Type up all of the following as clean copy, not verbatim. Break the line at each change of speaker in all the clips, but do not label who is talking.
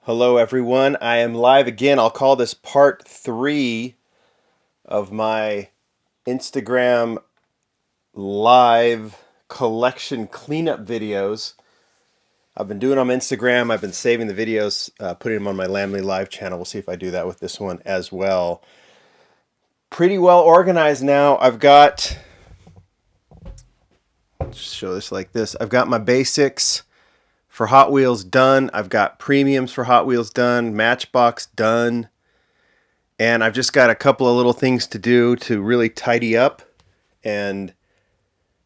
Hello, everyone. I am live again. I'll call this part 3 of my Instagram live collection cleanup videos. I've been doing them on Instagram. I've been saving the videos, putting them on my Lamley live channel. We'll see if I do that with this one as well. Pretty well organized now. I've got, just show this like this. I've got my basics for Hot Wheels done. I've got premiums for Hot Wheels done, Matchbox done, and I've just got a couple of little things to do to really tidy up and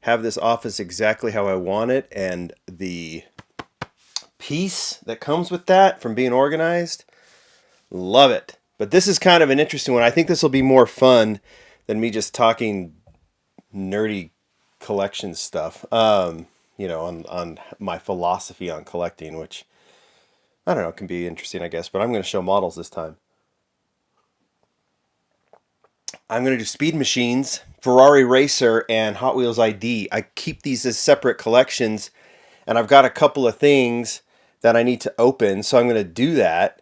have this office exactly how I want it, and the peace that comes with that from being organized, love it. But this is kind of an interesting one. I think this will be more fun than me just talking nerdy collection stuff. On my philosophy on collecting, which I don't know, can be interesting, I guess. But I'm going to show models this time. I'm going to do Speed Machines, Ferrari Racer, and Hot Wheels ID. I keep these as separate collections, and I've got a couple of things that I need to open, so I'm going to do that.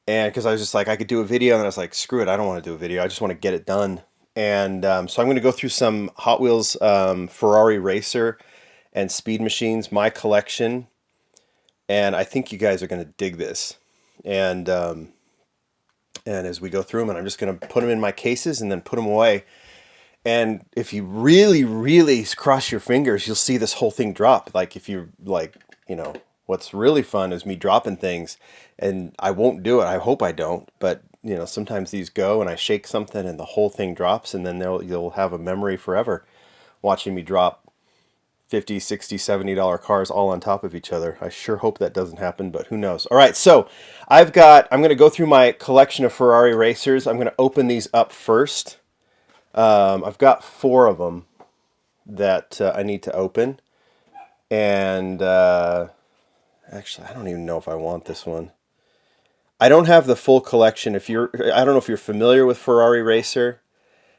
And because I was just like, I could do a video, and I was like, screw it, I don't want to do a video. I just want to get it done. And so I'm going to go through some Hot Wheels Ferrari Racer and Speed Machines, my collection. And I think you guys are going to dig this. And as we go through them, and I'm just going to put them in my cases and then put them away. And if you really, really cross your fingers, you'll see this whole thing drop. Like if you what's really fun is me dropping things, and I won't do it. I hope I don't, but sometimes these go and I shake something and the whole thing drops, and then you'll have a memory forever watching me drop 50, 60, $70 cars all on top of each other. I sure hope that doesn't happen, but who knows. All right, so I'm going to go through my collection of Ferrari racers. I'm going to open these up first. I've got 4 of them that I need to open. And actually, I don't even know if I want this one. I don't have the full collection. I don't know if you're familiar with Ferrari Racer.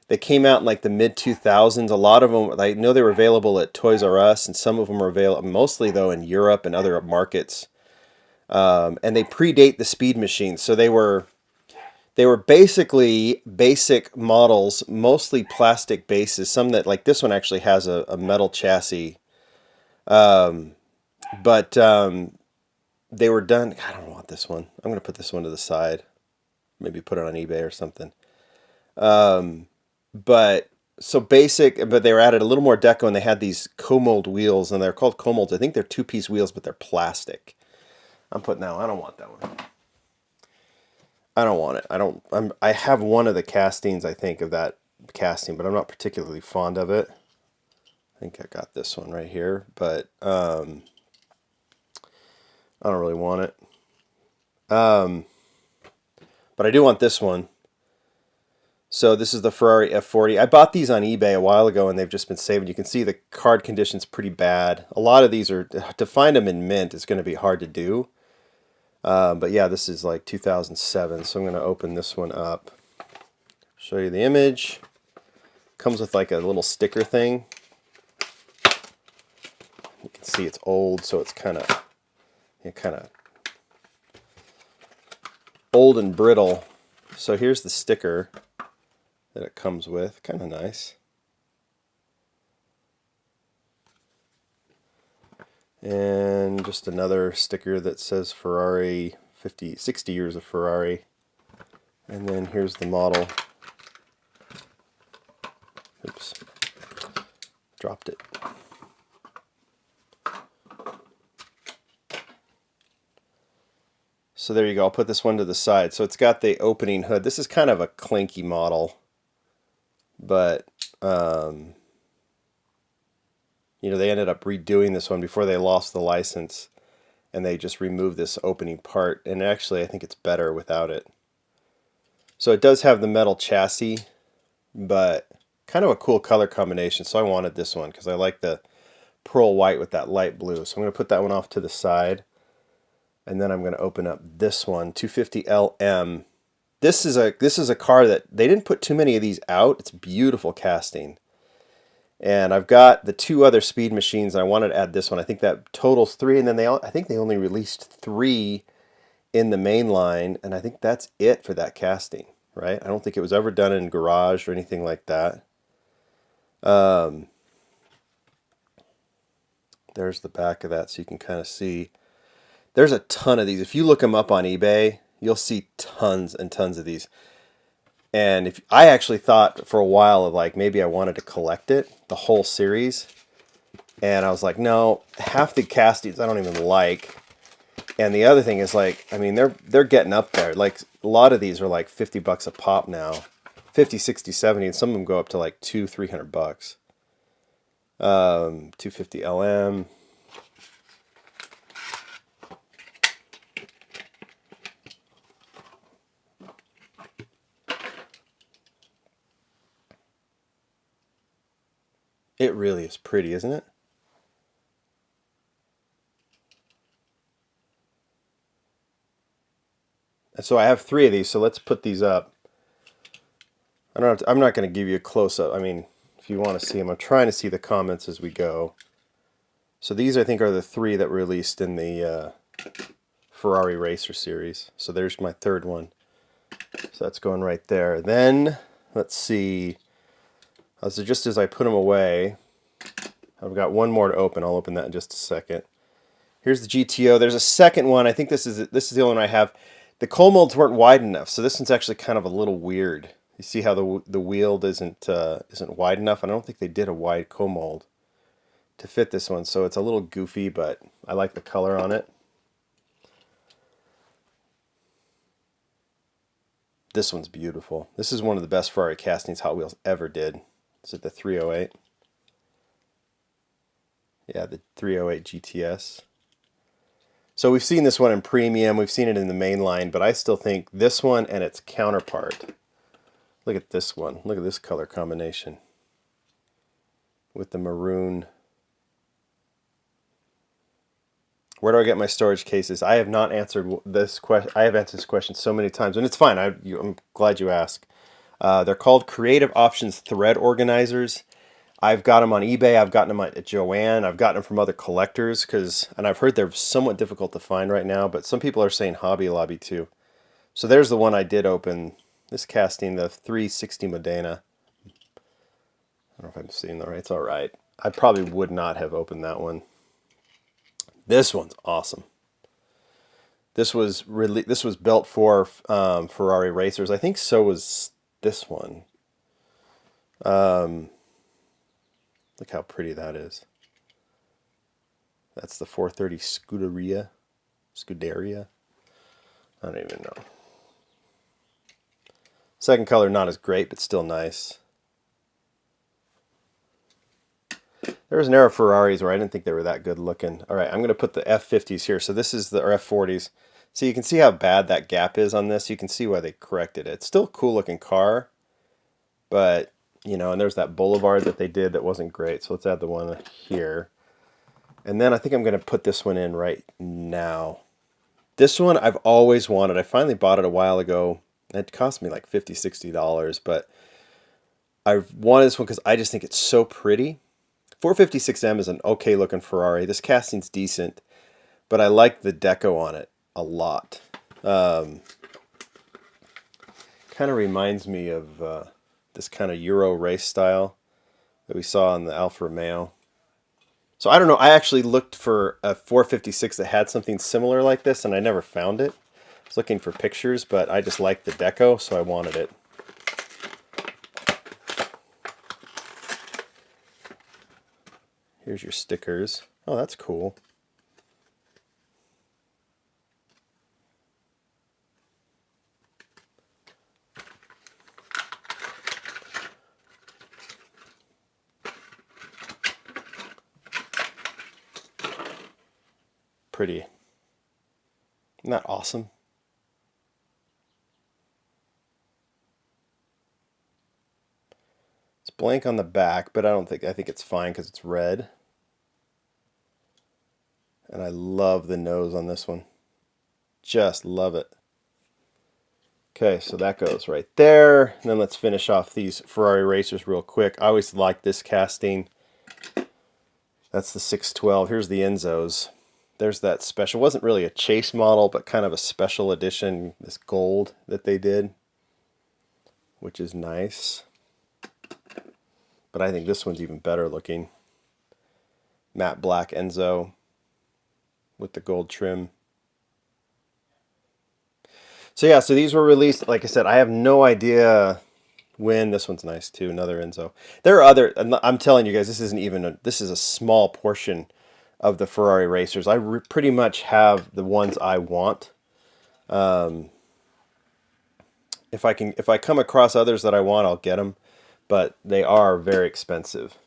They came out in like the mid-2000s. A lot of them, I know they were available at Toys R Us, and some of them are available, mostly though in Europe and other markets. And they predate the Speed Machines, so they were basically basic models, mostly plastic bases. Some that, like this one, actually has a metal chassis. But they were done. I don't want this one. I'm going to put this one to the side. Maybe put it on eBay or something. But so basic, but they were added a little more deco, and they had these co-mold wheels, and they're called co-molds. I think they're 2-piece wheels, but they're plastic. I'm putting that one. I don't want that one. I don't want it. I have one of the castings, I think, of that casting, but I'm not particularly fond of it. I think I got this one right here, but I don't really want it. But I do want this one. So this is the Ferrari F40. I bought these on eBay a while ago, and they've just been saving. You can see the card condition's pretty bad. A lot of these are, to find them in mint, it's going to be hard to do. But yeah, this is like 2007, so I'm going to open this one up. Show you the image. Comes with like a little sticker thing. You can see it's old, so it's kind of old and brittle. So here's the sticker that it comes with. Kind of nice. And just another sticker that says Ferrari, 60 years of Ferrari. And then here's the model. Oops. Dropped it. So there you go. I'll put this one to the side. So it's got the opening hood. This is kind of a clinky model, but they ended up redoing this one before they lost the license, and they just removed this opening part. And actually, I think it's better without it. So it does have the metal chassis, but kind of a cool color combination. So I wanted this one because I like the pearl white with that light blue. So I'm going to put that one off to the side. And then I'm going to open up this one, 250LM. This is a car that they didn't put too many of these out. It's beautiful casting. And I've got the 2 other Speed Machines, and I wanted to add this one. I think that totals 3, and then I think they only released 3 in the main line, and I think that's it for that casting, right? I don't think it was ever done in garage or anything like that. There's the back of that so you can kind of see. There's a ton of these. If you look them up on eBay, you'll see tons and tons of these. And if I actually thought for a while of like maybe I wanted to collect it, the whole series. And I was like, no, half the castings I don't even like. And the other thing is like, I mean, they're getting up there. Like a lot of these are like $50 a pop now. 50, 60, 70, and some of them go up to like $200-300. 250 LM. It really is pretty, isn't it? And so I have 3 of these, so let's put these up. I'm not going to give you a close-up. I mean, if you want to see them, I'm trying to see the comments as we go. So these, I think, are the 3 that were released in the Ferrari Racer series. So there's my 3rd one. So that's going right there. Then, let's see. So just as I put them away, I've got one more to open. I'll open that in just a second. Here's the GTO. There's a second one. I think this is the only one I have. The coal molds weren't wide enough, so this one's actually kind of a little weird. You see how the wheel isn't wide enough, and I don't think they did a wide coal mold to fit this one, so it's a little goofy, but I like the color on it. This one's beautiful. This is one of the best Ferrari castings Hot Wheels ever did. Is it the 308? Yeah, the 308 GTS. So we've seen this one in premium, we've seen it in the main line, but I still think this one and its counterpart. Look at this one. Look at this color combination with the maroon. Where do I get my storage cases? I have not answered this question. I have answered this question so many times, and it's fine. I'm glad you asked. They're called Creative Options Thread Organizers. I've got them on eBay. I've gotten them at Joann. I've gotten them from other collectors and I've heard they're somewhat difficult to find right now, but some people are saying Hobby Lobby too. So there's the one I did open. This casting, the 360 Modena. I don't know if I'm seeing that right. It's all right. I probably would not have opened that one. This one's awesome. This was built for Ferrari racers. I think so was this one. Look how pretty that is. That's the 430 Scuderia. I don't even know. Second color not as great, but still nice. There was an era of Ferraris where I didn't think they were that good looking. All right, I'm going to put the F50s here. So this is or F40s. So you can see how bad that gap is on this. You can see why they corrected it. It's still a cool looking car, but you know, and there's that Boulevard that they did that wasn't great. So let's add the one here. And then I think I'm going to put this one in right now. This one I've always wanted. I finally bought it a while ago. It cost me like $50, $60, but I wanted this one because I just think it's so pretty. 456M is an okay looking Ferrari. This casting's decent, but I like the deco on it a lot. Kind of reminds me of this kind of Euro race style that we saw in the Alfa Romeo. So I don't know, I actually looked for a 456 that had something similar like this and I never found it. I was looking for pictures, but I just liked the deco, so I wanted it. Here's your stickers. Oh, that's cool. Pretty. Isn't that awesome? It's blank on the back, but I think it's fine because it's red. And I love the nose on this one. Just love it. Okay, so that goes right there. And then let's finish off these Ferrari racers real quick. I always like this casting. That's the 612. Here's the Enzos. there's that special, wasn't really a chase model, but kind of a special edition, this gold that they did, which is nice. But I think this one's even better looking. Matte black Enzo with the gold trim. So yeah, so these were released, like I said, I have no idea when. This one's nice too, another Enzo. There are other, I'm telling you guys, this isn't even this is a small portion of the Ferrari racers. I pretty much have the ones I want. If I come across others that I want, I'll get them, but they are very expensive.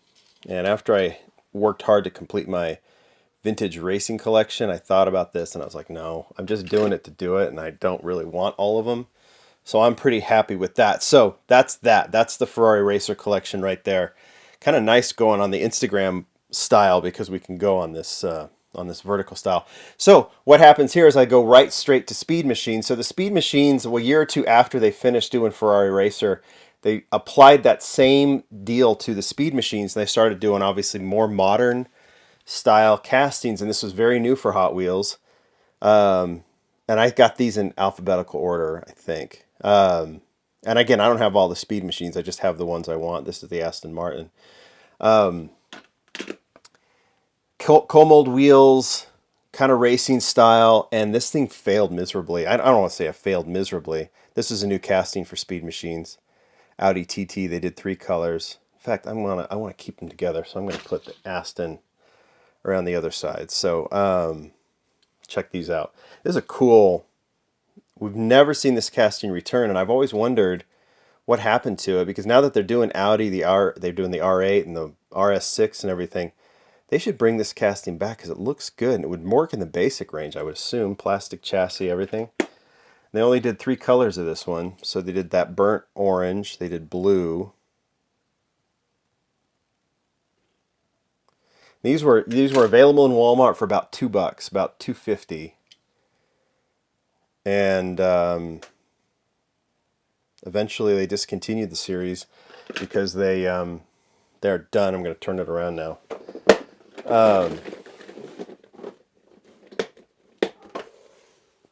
And after I worked hard to complete my vintage racing collection, I thought about this and I was like, no, I'm just doing it to do it, and I don't really want all of them. So I'm pretty happy with that. So that's that. That's the Ferrari Racer collection right there. Kind of nice going on the Instagram style because we can go on this vertical style. So what happens here is I go right straight to Speed Machines. So the Speed Machines, a year or two after they finished doing Ferrari Racer, they applied that same deal to the Speed Machines. And they started doing obviously more modern style castings, and this was very new for Hot Wheels. And I got these in alphabetical order, I think. And again, I don't have all the Speed Machines. I just have the ones I want. This is the Aston Martin. Cold wheels, kind of racing style, and this thing failed miserably. I don't want to say it failed miserably. This is a new casting for Speed Machines. Audi TT, they did 3 colors. In fact, I want to keep them together, so I'm going to put the Aston around the other side. So check these out. This is a cool, we've never seen this casting return, and I've always wondered what happened to it, because now that they're doing Audi, they're doing the R8 and the RS6 and everything, they should bring this casting back because it looks good, and it would work in the basic range, I would assume. Plastic chassis, everything. They only did 3 colors of this one, so they did that burnt orange, they did blue. These were available in Walmart for about $2, about $2.50, and eventually they discontinued the series because they're done. I'm going to turn it around now.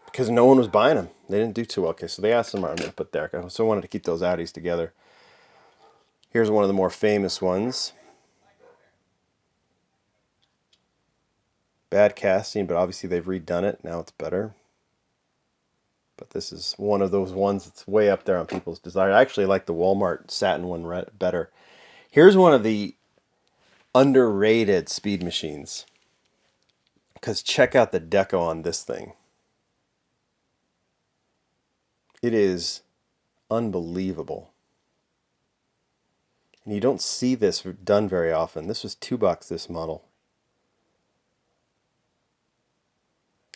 Because no one was buying them. They didn't do too well. Okay, so they asked them, I'm going to put there. So I wanted to keep those Audis together. Here's one of the more famous ones. Bad casting, but obviously they've redone it. Now it's better. But this is one of those ones that's way up there on people's desire. I actually like the Walmart satin one better. Here's one of the underrated Speed Machines. Because check out the deco on this thing. It is unbelievable. And you don't see this done very often. This was $2, this model.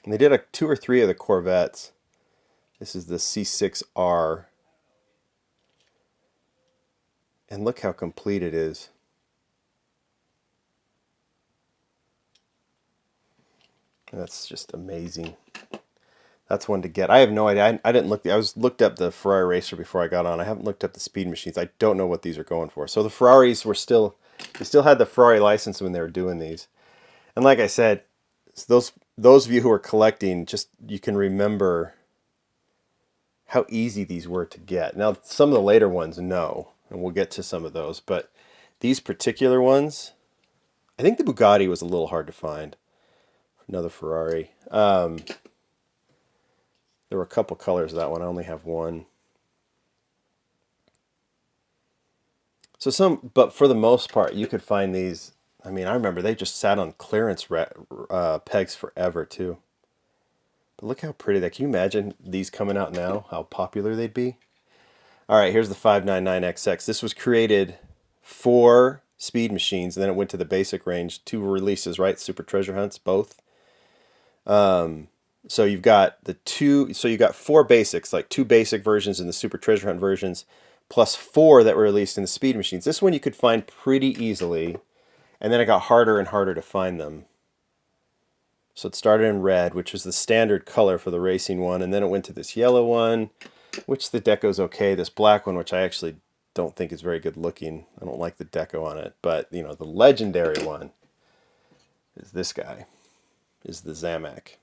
And they did 2 or 3 of the Corvettes. This is the C6R. And look how complete it is. That's just amazing. That's one to get. I have no idea. I didn't look. I looked up the Ferrari Racer before I got on. I haven't looked up the Speed Machines. I don't know what these are going for. So the Ferraris were still, they still had the Ferrari license when they were doing these. And like I said, those of you who are collecting, just you can remember how easy these were to get. Now some of the later ones, no, and we'll get to some of those. But these particular ones, I think the Bugatti was a little hard to find. Another Ferrari. There were a couple colors of that one. I only have one. So but for the most part, you could find these. I mean, I remember they just sat on clearance pegs forever too. But look how pretty that. Can you imagine these coming out now? How popular they'd be. All right, here's the 599XX. This was created for Speed Machines, and then it went to the basic range. 2 releases, right? Super Treasure Hunts, both. So you've got so you got 4 basics, like 2 basic versions in the Super Treasure Hunt versions, plus 4 that were released in the Speed Machines. This one you could find pretty easily, and then it got harder and harder to find them. So it started in red, which was the standard color for the racing one, and then it went to this yellow one, which the deco's okay. This black one, which I actually don't think is very good looking. I don't like the deco on it, but you know, the legendary one is this guy. is the Zamak.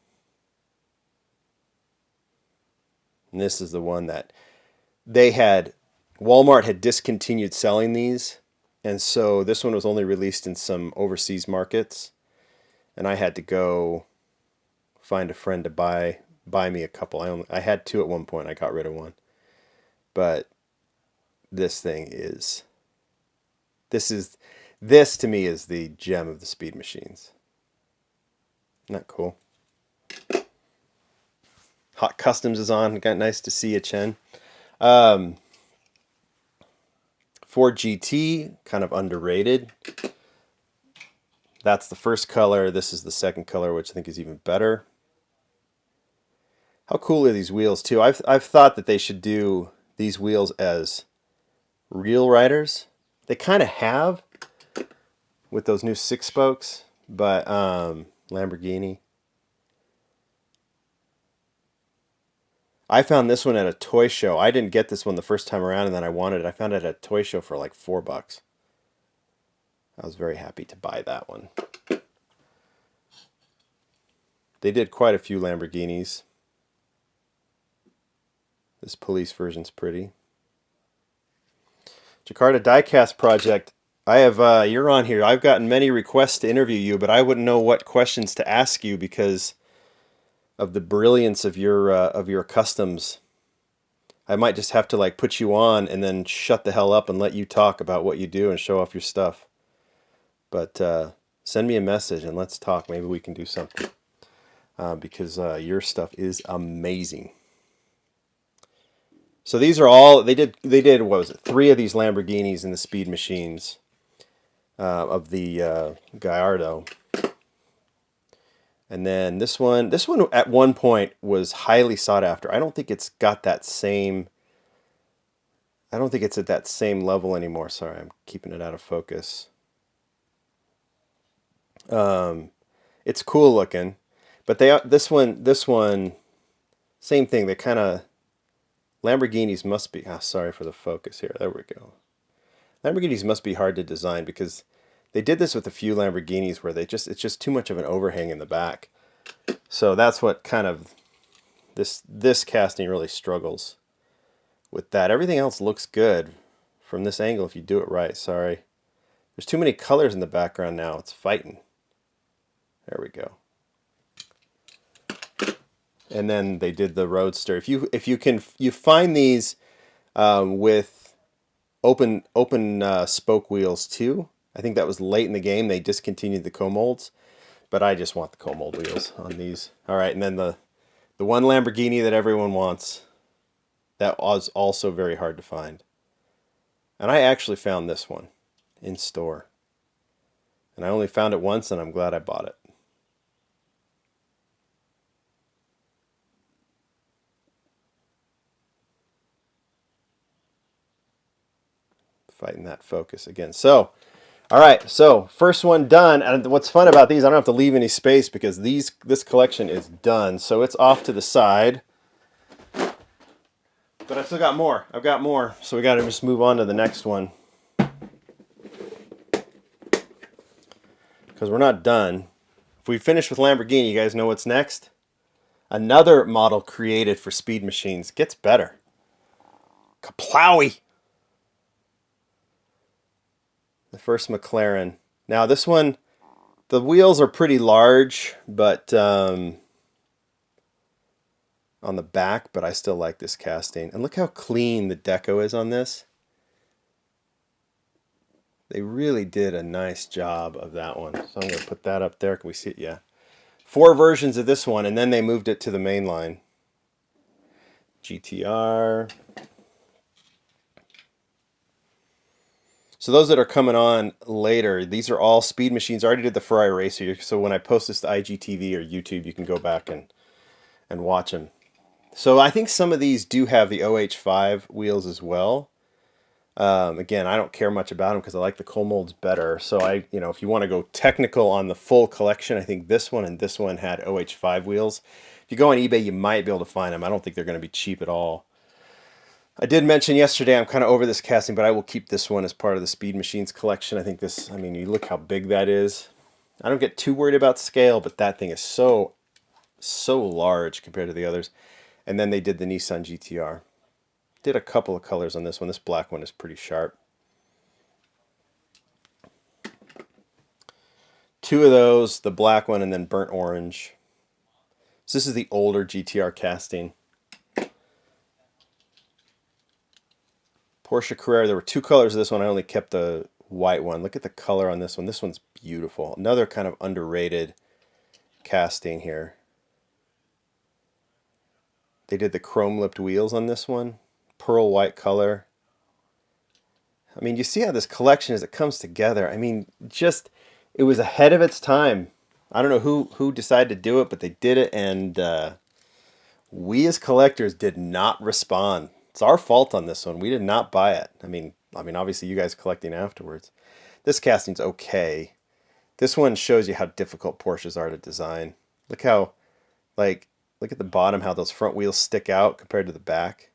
And this is the one that Walmart had discontinued selling these. And so this one was only released in some overseas markets. And I had to go find a friend to buy me a couple. I had two at one point. I got rid of one. But this thing is this to me is the gem of the speed machines. Isn't that cool? Hot Customs is on. Got nice to see you, Chen. Ford GT, kind of underrated. That's the first color. This is the second color, which I think is even better. How cool are these wheels too? I've thought that they should do these wheels as real riders. They kind of have with those new 6-spokes, but Lamborghini. I found this one at a toy show. I didn't get this one the first time around, and then I wanted it. I found it at a toy show for like $4. I was very happy to buy that one. They did quite a few Lamborghinis. This police version's pretty. Jakarta Diecast Project. I have you're on here. I've gotten many requests to interview you, but I wouldn't know what questions to ask you because of the brilliance of your customs. I might just have to like put you on and then shut the hell up and let you talk about what you do and show off your stuff. But send me a message and let's talk. Maybe we can do something because your stuff is amazing. So these are all they did. What was it? 3 of these Lamborghinis in the speed machines of the Gallardo. And then this one at one point was highly sought after. I don't think it's got that same. I don't think it's at that same level anymore. Sorry, I'm keeping it out of focus. It's cool looking, but this one, same thing. They kind of Lamborghinis must be. Sorry for the focus here. There we go. Lamborghinis must be hard to design because they did this with a few Lamborghinis where it's just too much of an overhang in the back. So that's what kind of this casting really struggles with that. Everything else looks good from this angle if you do it right. Sorry. There's too many colors in the background now. It's fighting. There we go. And then they did the Roadster. If you find these with open spoke wheels too. I think that was late in the game. They discontinued the co-molds, but I just want the co-mold wheels on these. All right, and then the one Lamborghini that everyone wants. That was also very hard to find. And I actually found this one in store. And I only found it once, and I'm glad I bought it. Fighting that focus again. So, all right, so first one done. And what's fun about these, I don't have to leave any space because this collection is done. So it's off to the side. But I still got more. I've got more. So we got to just move on to the next one. Because we're not done. If we finish with Lamborghini, you guys know what's next? Another model created for speed machines. Gets better. Kaplowy! The first McLaren. Now this one, the wheels are pretty large, but on the back, but I still like this casting. And look how clean the deco is on this. They really did a nice job of that one. So I'm going to put that up there. Can we see it? Yeah. 4 versions of this one, and then they moved it to the main line. GTR. So those that are coming on later, these are all speed machines. I already did the Ferrari Racer, so when I post this to IGTV or YouTube, you can go back and watch them. So I think some of these do have the OH5 wheels as well. Again, I don't care much about them because I like the cold molds better. So if you want to go technical on the full collection, I think this one and this one had OH5 wheels. If you go on eBay, you might be able to find them. I don't think they're going to be cheap at all. I did mention yesterday I'm kind of over this casting, but I will keep this one as part of the Speed Machines collection. I think this, you look how big that is. I don't get too worried about scale, but that thing is so large compared to the others. And then they did the Nissan GTR. Did a couple of colors on this one. This black one is pretty sharp. Two of those, the black one and then burnt orange. So this is the older GTR casting. Porsche Carrera, there were two colors of this one. I only kept the white one. Look at the color on this one. This one's beautiful. Another kind of underrated casting here. They did the chrome lipped wheels on this one. Pearl white color. I mean, you see how this collection as it comes together. I mean, just, it was ahead of its time. I don't know who decided to do it, but they did it, and we as collectors did not respond. It's our fault on this one. We did not buy it. I mean, obviously you guys collecting afterwards. This casting's okay. This one shows you how difficult Porsches are to design. Look how, like, look at the bottom, how those front wheels stick out compared to the back.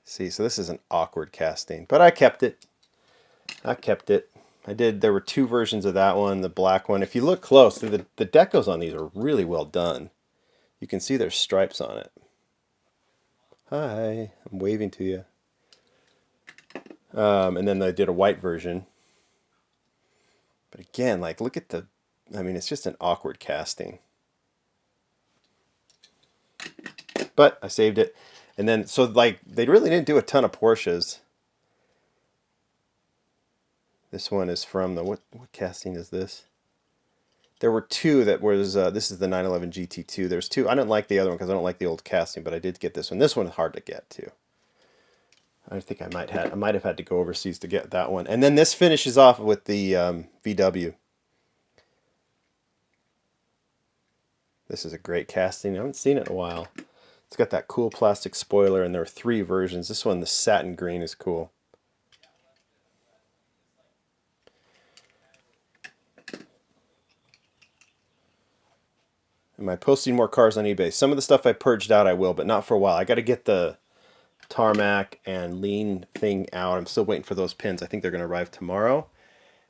See, so this is an awkward casting, but I kept it. I kept it. There were two versions of that one, the black one. If you look close, the decals on these are really well done. You can see there's stripes on it. Hi, I'm waving to you. And then they did a white version. But again, like, look at I mean, it's just an awkward casting. But I saved it. And then, so like, they really didn't do a ton of Porsches. This one is from the, what casting is this? There were two that was, this is the 911 GT2. There's two. I didn't like the other one because I don't like the old casting, but I did get this one. This one is hard to get too. I think I might have had to go overseas to get that one. And then this finishes off with the VW. This is a great casting. I haven't seen it in a while. It's got that cool plastic spoiler, and there are three versions. This one, the satin green, is cool. Am I posting more cars on eBay? Some of the stuff I purged out I will, but not for a while. I got to get the tarmac and lean thing out. I'm still waiting for those pins. I think they're going to arrive tomorrow,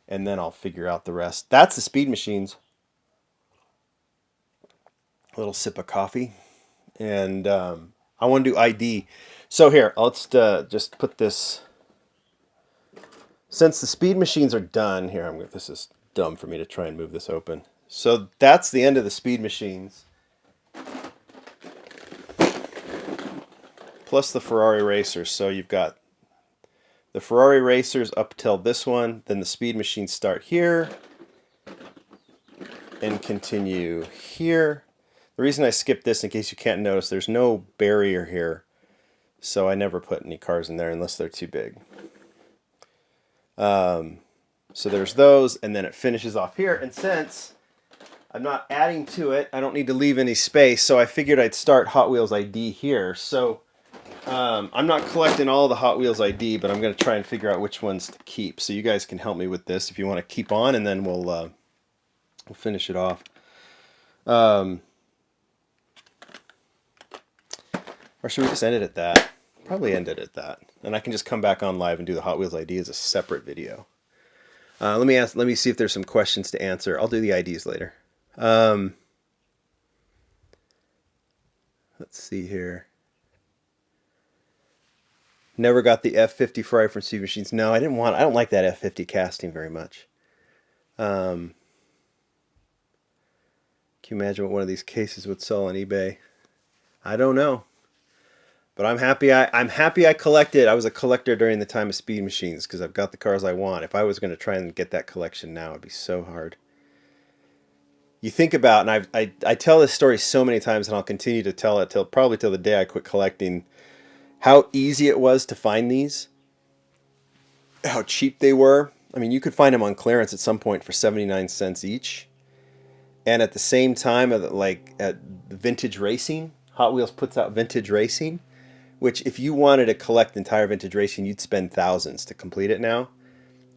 and then I'll figure out the rest. That's the Speed Machines. A little sip of coffee. And I want to do ID. So here, let's just put this. Since the Speed Machines are done, here, this is dumb for me to try and move this open. So that's the end of the Speed Machines. Plus the Ferrari racers. So you've got the Ferrari racers up till this one. Then the Speed Machines start here and continue here. The reason I skipped this, in case you can't notice, there's no barrier here. So I never put any cars in there unless they're too big. So there's those, and then it finishes off here. And since I'm not adding to it, I don't need to leave any space, so I figured I'd start Hot Wheels ID here. So I'm not collecting all the Hot Wheels ID, but I'm going to try and figure out which ones to keep. So you guys can help me with this if you want to keep on, and then we'll finish it off. Or should we just end it at that? Probably end it at that. And I can just come back on live and do the Hot Wheels ID as a separate video. Let me see if there's some questions to answer. I'll do the IDs later. Let's see here. Never got the F50 Ferrari from Speed Machines. No, I don't like that F50 casting very much. Can you imagine what one of these cases would sell on eBay? I don't know. But I'm happy I collected. I was a collector during the time of Speed Machines because I've got the cars I want. If I was going to try and get that collection now, it'd be so hard. You think about, and I tell this story so many times, and I'll continue to tell it probably till the day I quit collecting, how easy it was to find these, how cheap they were. I mean, you could find them on clearance at some point for 79 cents each. And at the same time, like at Vintage Racing, Hot Wheels puts out Vintage Racing, which if you wanted to collect entire Vintage Racing, you'd spend thousands to complete it now.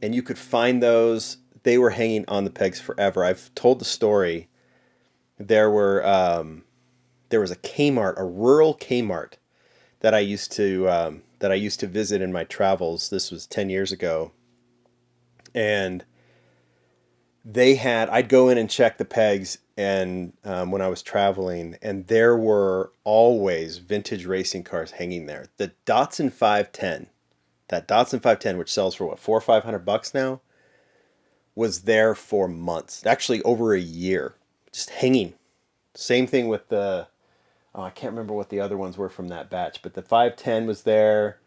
And you could find those. They were hanging on the pegs forever. I've told the story. There was a Kmart, a rural Kmart, that I used to visit in my travels. This was 10 years ago. And they had, I'd go in and check the pegs, and when I was traveling, and there were always vintage racing cars hanging there. The Datsun 510, that Datsun 510, which sells for what, 400 or 500 bucks now, was there for months, actually over a year, just hanging. Same thing with the, oh, I can't remember what the other ones were from that batch, but the 510 was there.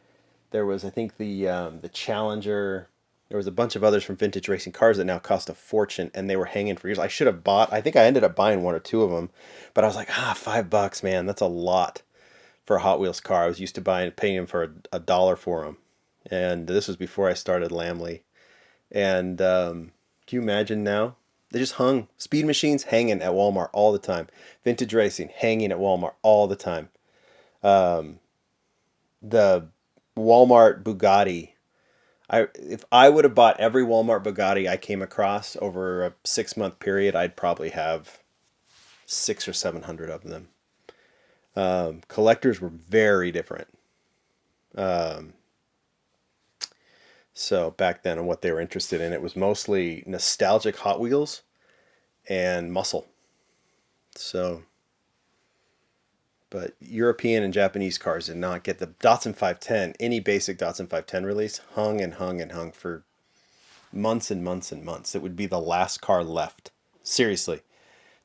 There was, I think, the Challenger. There was a bunch of others from vintage racing cars that now cost a fortune, and they were hanging for years. I should have bought. I think I ended up buying one or two of them, but I was like, $5, man, that's a lot for a Hot Wheels car. I was used to paying them for a dollar for them, and this was before I started Lamley. And can you imagine now? They just hung. Speed machines hanging at Walmart all the time. Vintage racing hanging at Walmart all the time. Um, the Walmart Bugatti. If I would have bought every Walmart Bugatti I came across over a 6 month period, I'd probably have 600 or 700 of them. Collectors were very different. Um, so back then, and what they were interested in, it was mostly nostalgic Hot Wheels and muscle. So, but European and Japanese cars did not get the Datsun 510. Any basic Datsun 510 release hung and hung and hung for months and months and months. It would be the last car left. Seriously,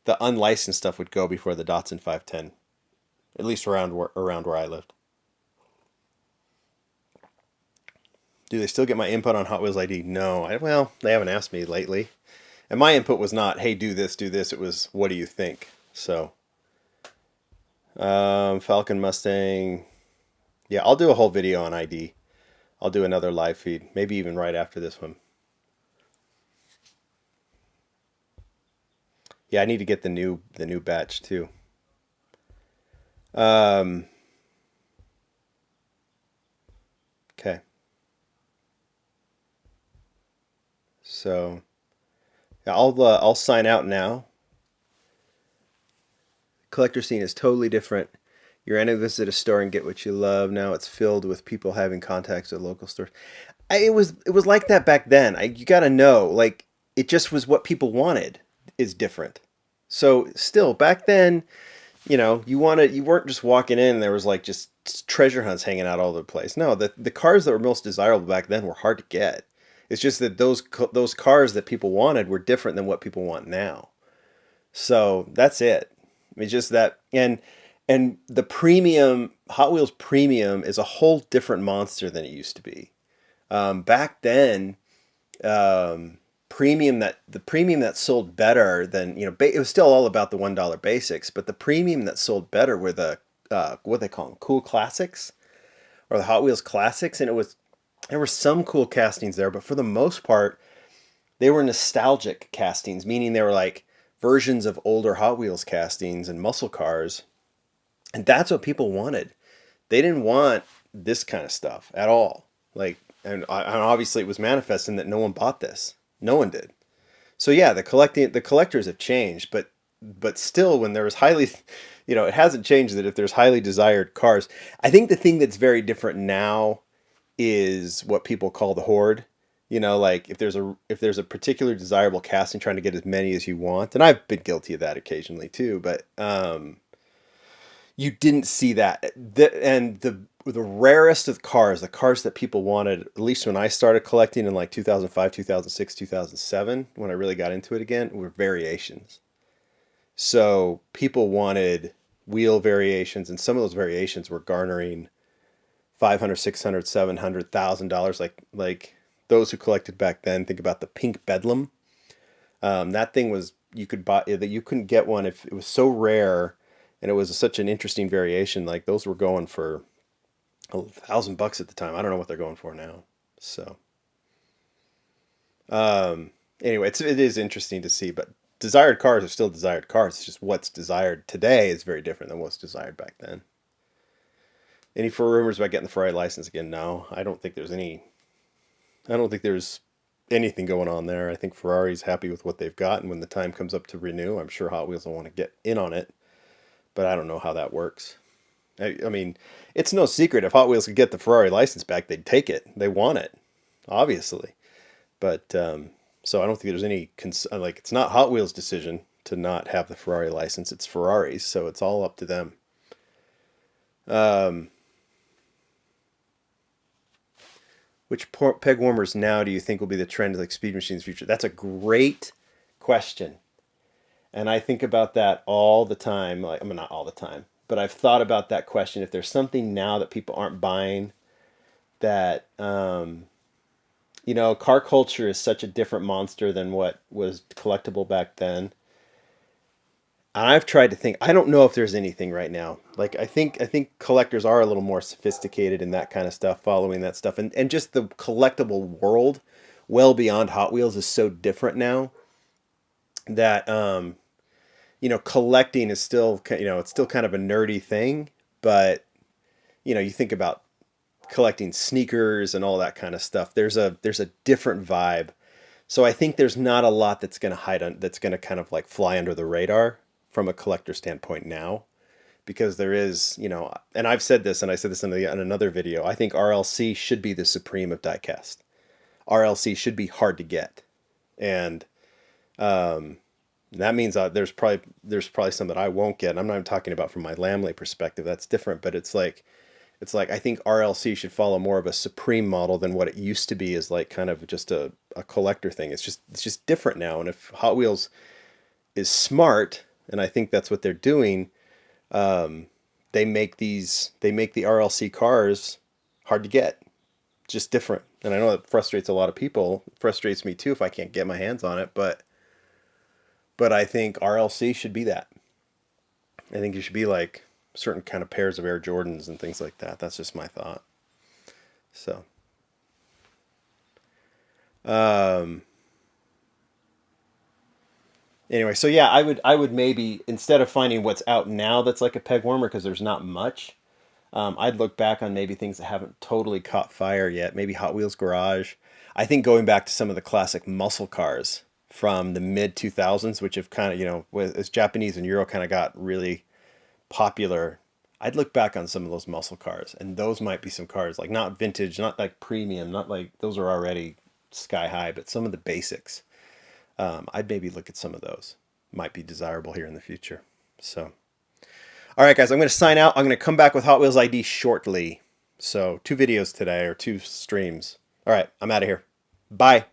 the unlicensed stuff would go before the Datsun 510, at least around where I lived. Do they still get my input on Hot Wheels ID? No. Well, they haven't asked me lately. And my input was not, hey, do this, do this. It was, what do you think? So, Falcon Mustang. Yeah, I'll do a whole video on ID. I'll do another live feed, maybe even right after this one. Yeah, I need to get the new batch too. Um, okay. So, yeah, I'll sign out now. Collector scene is totally different. You're in to visit a store and get what you love. Now it's filled with people having contacts at local stores. It was like that back then. You got to know, like it just was what people wanted is different. So still back then, you weren't just walking in and there was like just treasure hunts hanging out all over the place. No, the cars that were most desirable back then were hard to get. It's just that those cars that people wanted were different than what people want now. So that's it. It's just that, and the premium Hot Wheels premium is a whole different monster than it used to be. Back then, the premium that sold better than it was still all about the $1 basics, but the premium that sold better were the what they call them, cool classics or the Hot Wheels classics, and there were some cool castings there, but for the most part, they were nostalgic castings, meaning they were like versions of older Hot Wheels castings and muscle cars. And that's what people wanted. They didn't want this kind of stuff at all. Like, and obviously it was manifesting that no one bought this. No one did. So yeah, the collectors have changed, but still, when there was highly, it hasn't changed that if there's highly desired cars. I think the thing that's very different now is what people call the horde. Like if there's a particular desirable casting, trying to get as many as you want, and I've been guilty of that occasionally too. But you didn't see that. The rarest of cars, the cars that people wanted, at least when I started collecting in like 2005, 2006, 2007, when I really got into it again, were variations. So people wanted wheel variations, and some of those variations were garnering 500, 600, 700,000 dollars. Like those who collected back then. Think about the pink Bedlam. That thing was, you could buy that, you couldn't get one if it was so rare, and it was such an interesting variation. Like those were going for $1,000 at the time. I don't know what they're going for now. So anyway, it is interesting to see, but desired cars are still desired cars. It's just what's desired today is very different than what's desired back then. Any for rumors about getting the Ferrari license again? No, I don't think there's any. I don't think there's anything going on there. I think Ferrari's happy with what they've got, and when the time comes up to renew, I'm sure Hot Wheels will want to get in on it. But I don't know how that works. I mean, it's no secret if Hot Wheels could get the Ferrari license back, they'd take it. They want it, obviously. But So I don't think there's any like it's not Hot Wheels' decision to not have the Ferrari license. It's Ferrari's, so it's all up to them. Um, which peg warmers now do you think will be the trend like speed machines future? That's a great question. And I think about that all the time. Like, I mean, not all the time, but I've thought about that question. If there's something now that people aren't buying, that car culture is such a different monster than what was collectible back then. I've tried to think. I don't know if there's anything right now. Like I think collectors are a little more sophisticated in that kind of stuff, following that stuff, and just the collectible world, well beyond Hot Wheels, is so different now that collecting is still it's still kind of a nerdy thing, but you think about collecting sneakers and all that kind of stuff. There's a different vibe. So I think there's not a lot that's going to that's going to kind of like fly under the radar from a collector standpoint now, because there is, and I've said this, and I said this in another video. I think RLC should be the supreme of diecast. RLC should be hard to get, and that means there's probably some that I won't get. And I'm not even talking about from my Lamley perspective. That's different, but it's like I think RLC should follow more of a supreme model than what it used to be, as like kind of just a collector thing. It's just different now. And if Hot Wheels is smart, and I think that's what they're doing, they make the RLC cars hard to get. Just different. And I know that frustrates a lot of people. It frustrates me too if I can't get my hands on it, but I think RLC should be that. I think it should be like certain kind of pairs of Air Jordans and things like that. That's just my thought. So, anyway, so yeah, I would maybe, instead of finding what's out now that's like a peg warmer, because there's not much, I'd look back on maybe things that haven't totally caught fire yet. Maybe Hot Wheels Garage. I think going back to some of the classic muscle cars from the mid 2000s, which have kind of, as Japanese and Euro kind of got really popular, I'd look back on some of those muscle cars, and those might be some cars like not vintage, not like premium, not like those are already sky high, but some of the basics. I'd maybe look at some of those. Might be desirable here in the future. So, all right, guys, I'm going to sign out. I'm going to come back with Hot Wheels ID shortly. So 2 videos today, or 2 streams. All right, I'm out of here. Bye.